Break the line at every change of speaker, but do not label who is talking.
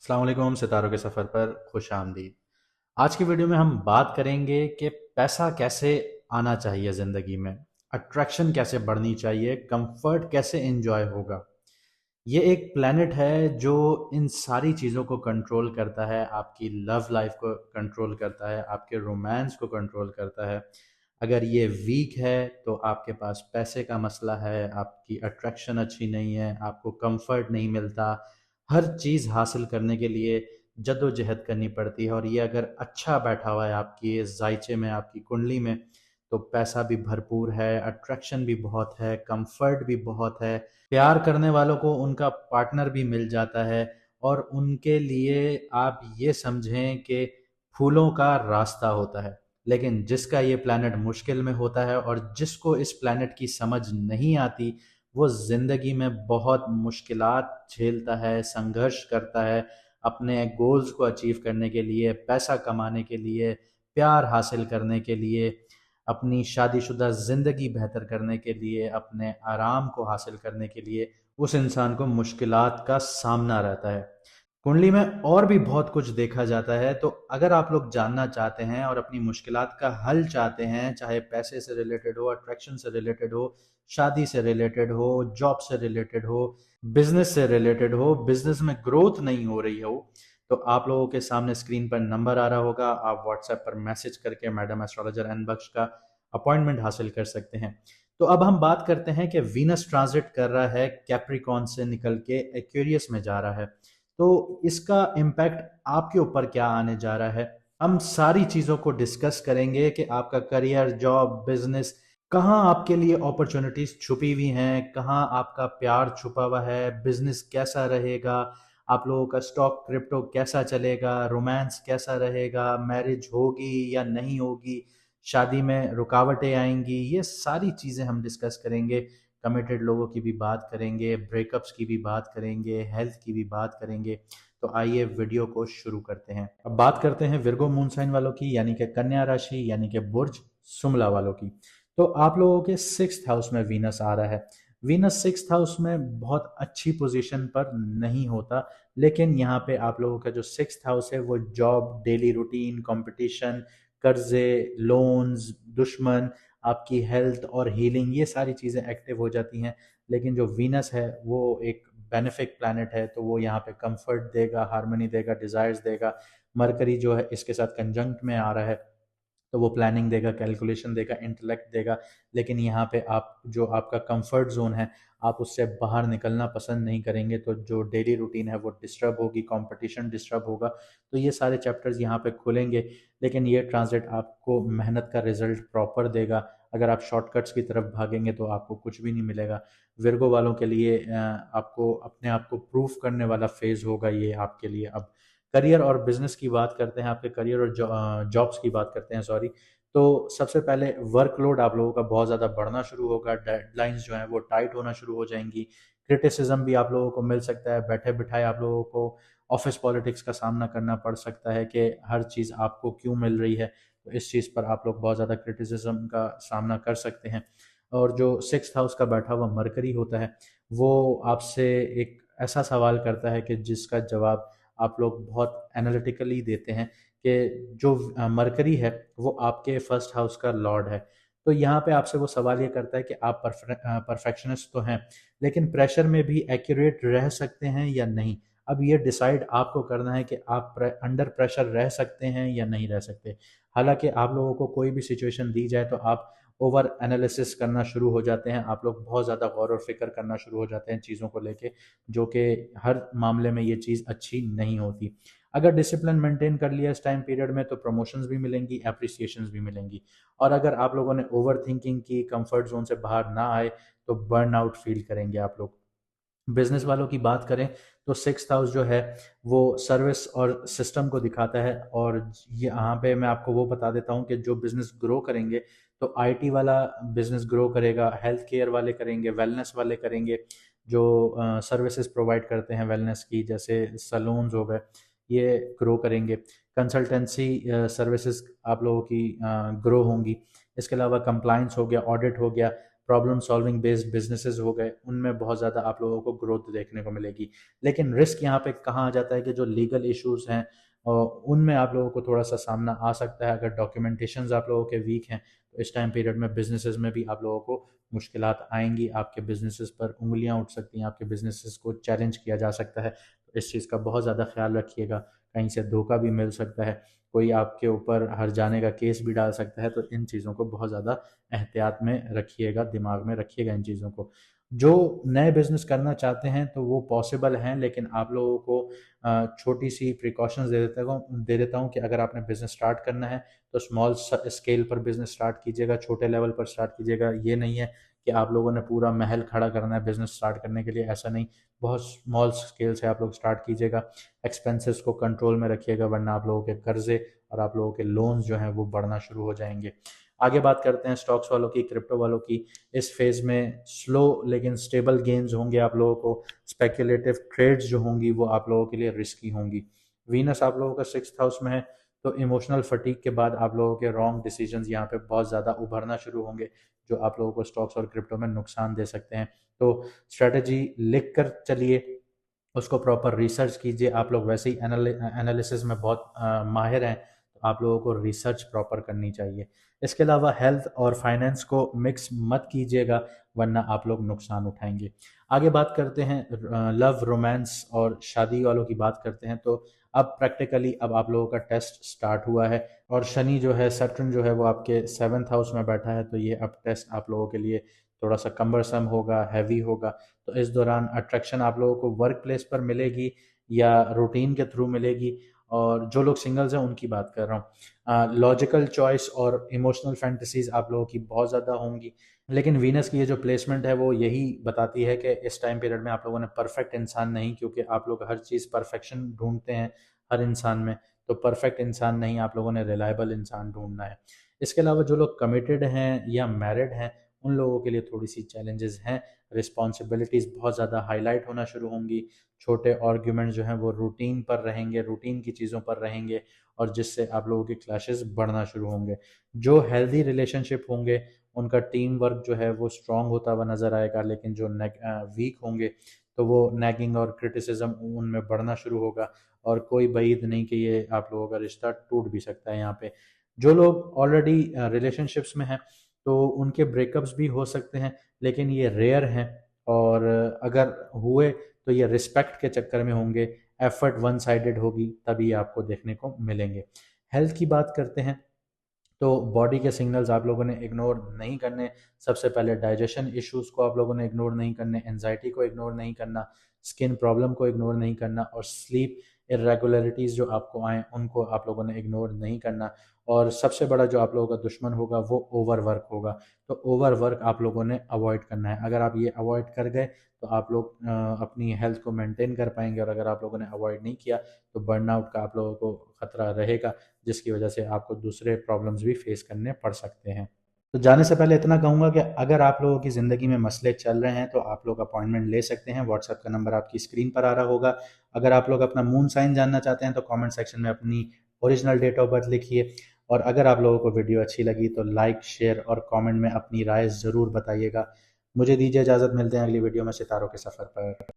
अस्सलाम वालेकुम। सितारों के सफ़र पर खुश आमदीद। आज की वीडियो में हम बात करेंगे कि पैसा कैसे आना चाहिए ज़िंदगी में, अट्रैक्शन कैसे बढ़नी चाहिए, कंफर्ट कैसे एंजॉय होगा। ये एक प्लेनेट है जो इन सारी चीज़ों को कंट्रोल करता है, आपकी लव लाइफ को कंट्रोल करता है, आपके रोमांस को कंट्रोल करता है। अगर ये वीक है तो आपके पास पैसे का मसला है, आपकी अट्रैक्शन अच्छी नहीं है, आपको कंफर्ट नहीं मिलता, हर चीज़ हासिल करने के लिए जद्दोजहद करनी पड़ती है। और ये अगर अच्छा बैठा हुआ है आपकी इस जायचे में, आपकी कुंडली में, तो पैसा भी भरपूर है, अट्रैक्शन भी बहुत है, कंफर्ट भी बहुत है, प्यार करने वालों को उनका पार्टनर भी मिल जाता है। और उनके लिए आप ये समझें कि फूलों का रास्ता होता है। लेकिन जिसका ये प्लैनेट मुश्किल में होता है और जिसको इस प्लैनेट की समझ नहीं आती, वो ज़िंदगी में बहुत मुश्किलात झेलता है, संघर्ष करता है, अपने गोल्स को अचीव करने के लिए, पैसा कमाने के लिए, प्यार हासिल करने के लिए, अपनी शादीशुदा ज़िंदगी बेहतर करने के लिए, अपने आराम को हासिल करने के लिए उस इंसान को मुश्किलात का सामना रहता है। कुंडली में और भी बहुत कुछ देखा जाता है, तो अगर आप लोग जानना चाहते हैं और अपनी मुश्किलात का हल चाहते हैं, चाहे पैसे से रिलेटेड हो, अट्रैक्शन से रिलेटेड हो, शादी से रिलेटेड हो, जॉब से रिलेटेड हो, बिजनेस से रिलेटेड हो, बिजनेस में ग्रोथ नहीं हो रही हो, तो आप लोगों के सामने स्क्रीन पर नंबर आ रहा होगा, आप व्हाट्सएप पर मैसेज करके मैडम एस्ट्रोलॉजर एन बख्श का अपॉइंटमेंट हासिल कर सकते हैं। तो अब हम बात करते हैं कि वीनस ट्रांजिट कर रहा है कैप्रिकॉन से निकल के एक्वेरियस में जा रहा है, तो इसका इम्पैक्ट आपके ऊपर क्या आने जा रहा है। हम सारी चीज़ों को डिस्कस करेंगे कि आपका करियर, जॉब, बिजनेस, कहाँ आपके लिए अपॉर्चुनिटीज छुपी हुई हैं, कहाँ आपका प्यार छुपा हुआ है, बिजनेस कैसा रहेगा, आप लोगों का स्टॉक क्रिप्टो कैसा चलेगा, रोमांस कैसा रहेगा, मैरिज होगी या नहीं होगी, शादी में रुकावटें आएंगी, ये सारी चीज़ें हम डिस्कस करेंगे। कमिटेड लोगों की भी बात करेंगे, ब्रेकअप्स की भी बात करेंगे, हेल्थ की भी बात करेंगे। तो आइए वीडियो को शुरू करते हैं। अब बात करते हैं विर्गो मून साइन वालों की, यानी कि कन्या राशि, यानी कि बुर्ज सुमला वालों की। तो आप लोगों के 6th हाउस में वीनस आ रहा है। वीनस 6th हाउस में बहुत अच्छी पोजीशन पर नहीं होता, लेकिन यहाँ पे आप लोगों का जो 6th हाउस है वो जॉब, डेली रूटीन, कंपटीशन, कर्जे, लोन्स, दुश्मन, आपकी हेल्थ और हीलिंग, ये सारी चीज़ें एक्टिव हो जाती हैं। लेकिन जो वीनस है वो एक बेनिफिक प्लैनेट है, तो वो यहाँ पे कंफर्ट देगा, हार्मनी देगा, डिज़ायर्स देगा। मरकरी जो है इसके साथ कंजंक्ट में आ रहा है, तो वो प्लानिंग देगा, कैलकुलेशन देगा, इंटेलेक्ट देगा। लेकिन यहाँ पे आप जो आपका कंफर्ट जोन है, आप उससे बाहर निकलना पसंद नहीं करेंगे, तो जो डेली रूटीन है वो डिस्टर्ब होगी, कंपटीशन डिस्टर्ब होगा। तो ये सारे चैप्टर्स यहाँ पे खुलेंगे। लेकिन ये ट्रांजिट आपको मेहनत का रिजल्ट प्रॉपर देगा। अगर आप शॉर्टकट्स की तरफ भागेंगे तो आपको कुछ भी नहीं मिलेगा। विर्गो वालों के लिए आपको अपने आप को प्रूफ करने वाला फेज होगा ये आपके लिए। अब करियर और बिजनेस की बात करते हैं, आपके करियर और जॉब्स की बात करते हैं, सॉरी। तो सबसे पहले वर्कलोड आप लोगों का बहुत ज़्यादा बढ़ना शुरू होगा, डेडलाइंस जो हैं वो टाइट होना शुरू हो जाएंगी, क्रिटिसिज्म भी आप लोगों को मिल सकता है, बैठे बिठाए आप लोगों को ऑफिस पॉलिटिक्स का सामना करना पड़ सकता है कि हर चीज़ आपको क्यों मिल रही है। तो इस चीज़ पर आप लोग बहुत ज़्यादा क्रिटिसिज्म का सामना कर सकते हैं। और जो 6th हाउस का बैठा हुआ मरकरी होता है, वो आपसे एक ऐसा सवाल करता है कि जिसका जवाब आप लोग बहुत एनालिटिकली देते हैं, कि जो मरकरी है वो आपके फर्स्ट हाउस का लॉर्ड है। तो यहाँ पे आपसे वो सवाल ये करता है कि आप परफेक्शनिस्ट तो हैं, लेकिन प्रेशर में भी एक्यूरेट रह सकते हैं या नहीं। अब ये डिसाइड आपको करना है कि आप अंडर प्रेशर रह सकते हैं या नहीं रह सकते। हालांकि आप लोगों को कोई भी सिचुएशन दी जाए तो आप ओवर एनालिसिस करना शुरू हो जाते हैं, आप लोग बहुत ज़्यादा गौर और फिक्र करना शुरू हो जाते हैं चीज़ों को लेके, जो कि हर मामले में ये चीज़ अच्छी नहीं होती। अगर डिसिप्लिन मेंटेन कर लिया इस टाइम पीरियड में तो प्रमोशंस भी मिलेंगी, एप्रिसिएशंस भी मिलेंगी। और अगर आप लोगों ने ओवर थिंकिंग की, कंफर्ट जोन से बाहर ना आए, तो बर्न आउट फील करेंगे आप लोग। बिजनेस वालों की बात करें तो 6th हाउस जो है वो सर्विस और सिस्टम को दिखाता है। और ये यहाँ पे मैं आपको वो बता देता हूँ कि जो बिजनेस ग्रो करेंगे, तो आईटी वाला बिजनेस ग्रो करेगा, हेल्थ केयर वाले करेंगे, वेलनेस वाले करेंगे, जो सर्विसेज प्रोवाइड करते हैं वेलनेस की, जैसे सलून्स हो गए, ये ग्रो करेंगे। कंसल्टेंसी सर्विसेज आप लोगों की ग्रो होंगी। इसके अलावा कंप्लाइंस हो गया, ऑडिट हो गया, प्रॉब्लम सॉल्विंग बेस्ड बिजनेसेस हो गए, उनमें बहुत ज़्यादा आप लोगों को ग्रोथ देखने को मिलेगी। लेकिन रिस्क यहाँ पे कहाँ आ जाता है कि जो लीगल इश्यूज हैं उनमें आप लोगों को थोड़ा सा सामना आ सकता है। अगर डॉक्यूमेंटेशंस आप लोगों के वीक हैं तो इस टाइम पीरियड में बिजनेसेस में भी आप लोगों को मुश्किलात आएंगी, आपके बिजनेसेस पर उंगलियां उठ सकती हैं, आपके बिजनेसेस को चैलेंज किया जा सकता है। तो इस चीज़ का बहुत ज़्यादा ख्याल रखिएगा। कहीं से धोखा भी मिल सकता है, कोई आपके ऊपर हर जाने का केस भी डाल सकता है। तो इन चीज़ों को बहुत ज़्यादा एहतियात में रखिएगा, दिमाग में रखिएगा इन चीज़ों को। जो नए बिजनेस करना चाहते हैं तो वो पॉसिबल हैं, लेकिन आप लोगों को छोटी सी प्रिकॉशंस दे देता हूँ कि अगर आपने बिजनेस स्टार्ट करना है तो स्मॉल स्केल पर बिजनेस स्टार्ट कीजिएगा, छोटे लेवल पर स्टार्ट कीजिएगा। ये नहीं है कि आप लोगों ने पूरा महल खड़ा करना है बिजनेस स्टार्ट करने के लिए, ऐसा नहीं। बहुत स्मॉल स्केल से आप लोग स्टार्ट कीजिएगा। एक्सपेंसेस को कंट्रोल में रखिएगा, वरना आप लोगों के कर्जे और आप लोगों के लोन्स जो हैं वो बढ़ना शुरू हो जाएंगे। आगे बात करते हैं स्टॉक्स वालों की, क्रिप्टो वालों की। इस फेज में स्लो लेकिन स्टेबल गेन्स होंगे आप लोगों को। स्पेक्युलेटिव ट्रेड्स जो होंगी वो आप लोगों के लिए रिस्की होंगी। वीनस आप लोगों का 6th हाउस में है, तो इमोशनल फटीक के बाद आप लोगों के रॉन्ग डिसीजंस यहाँ पे बहुत ज़्यादा उभरना शुरू होंगे, जो आप लोगों को स्टॉक्स और क्रिप्टो में नुकसान दे सकते हैं। तो स्ट्रेटजी लिख कर चलिए, उसको प्रॉपर रिसर्च कीजिए। आप लोग वैसे ही एनालिसिस में बहुत माहिर हैं, तो आप लोगों को रिसर्च प्रॉपर करनी चाहिए। इसके अलावा हेल्थ और फाइनेंस को मिक्स मत कीजिएगा, वरना आप लोग नुकसान उठाएंगे। आगे बात करते हैं लव, रोमांस और शादी वालों की बात करते हैं। तो अब प्रैक्टिकली अब आप लोगों का टेस्ट स्टार्ट हुआ है, और शनि जो है, सैटर्न जो है वो आपके 7th हाउस में बैठा है। तो ये अब टेस्ट आप लोगों के लिए थोड़ा सा कम्बरसम होगा, हैवी होगा। तो इस दौरान अट्रैक्शन आप लोगों को वर्क प्लेस पर मिलेगी या रूटीन के थ्रू मिलेगी। और जो लोग सिंगल्स हैं उनकी बात कर रहा हूँ। लॉजिकल चॉइस और इमोशनल फैंटेसीज आप लोगों की बहुत ज़्यादा होंगी। लेकिन वीनस की ये जो प्लेसमेंट है वो यही बताती है कि इस टाइम पीरियड में आप लोगों ने परफेक्ट इंसान नहीं, क्योंकि आप लोग हर चीज़ परफेक्शन ढूंढते हैं हर इंसान में, तो परफेक्ट इंसान नहीं, आप लोगों ने रिलायबल इंसान ढूंढना है। इसके अलावा जो लोग कमिटेड हैं या मैरिड हैं उन लोगों के लिए थोड़ी सी चैलेंजेस हैं। रिस्पॉन्सिबिलिटीज़ बहुत ज़्यादा हाईलाइट होना शुरू होंगी। छोटे आर्ग्यूमेंट जो हैं वो रूटीन पर रहेंगे, रूटीन की चीज़ों पर रहेंगे, और जिससे आप लोगों के क्लैशेस बढ़ना शुरू होंगे। जो हेल्दी रिलेशनशिप होंगे उनका टीम वर्क जो है वो स्ट्रांग होता हुआ नज़र आएगा, लेकिन जो वीक होंगे तो वो नैगिंग और क्रिटिसिज्म उनमें बढ़ना शुरू होगा। और कोई बईद नहीं कि ये आप लोगों का रिश्ता टूट भी सकता है यहाँ पे। जो लोग ऑलरेडी रिलेशनशिप्स में हैं तो उनके ब्रेकअप्स भी हो सकते हैं, लेकिन ये रेयर हैं। और अगर हुए तो ये रिस्पेक्ट के चक्कर में होंगे, एफर्ट वन साइडेड होगी, तभी आपको देखने को मिलेंगे। हेल्थ की बात करते हैं तो बॉडी के सिग्नल्स आप लोगों ने इग्नोर नहीं करने। सबसे पहले डाइजेशन इश्यूज को आप लोगों ने इग्नोर नहीं करने, एनजाइटी को इग्नोर नहीं करना, स्किन प्रॉब्लम को इग्नोर नहीं करना, और स्लीप इरेगुलरिटीज़ जो आपको आए उनको आप लोगों ने इग्नोर नहीं करना। और सबसे बड़ा जो आप लोगों का दुश्मन होगा वो ओवर वर्क होगा। तो ओवर वर्क आप लोगों ने अवॉइड करना है। अगर आप ये अवॉइड कर गए तो आप लोग अपनी हेल्थ को मेंटेन कर पाएंगे, और अगर आप लोगों ने अवॉइड नहीं किया तो बर्नआउट का आप लोगों को खतरा रहेगा, जिसकी वजह से आपको दूसरे प्रॉब्लम्स भी फेस करने पड़ सकते हैं। तो जाने से पहले इतना कहूँगा कि अगर आप लोगों की ज़िंदगी में मसले चल रहे हैं तो आप लोग अपॉइंटमेंट ले सकते हैं। व्हाट्सएप का नंबर आपकी स्क्रीन पर आ रहा होगा। अगर आप लोग अपना मून साइन जानना चाहते हैं तो कमेंट सेक्शन में अपनी ओरिजिनल डेट ऑफ बर्थ लिखिए। और अगर आप लोगों को वीडियो अच्छी लगी तो लाइक, शेयर और कमेंट में अपनी राय ज़रूर बताइएगा। मुझे दीजिए इजाज़त, मिलते हैं अगली वीडियो में सितारों के सफ़र पर।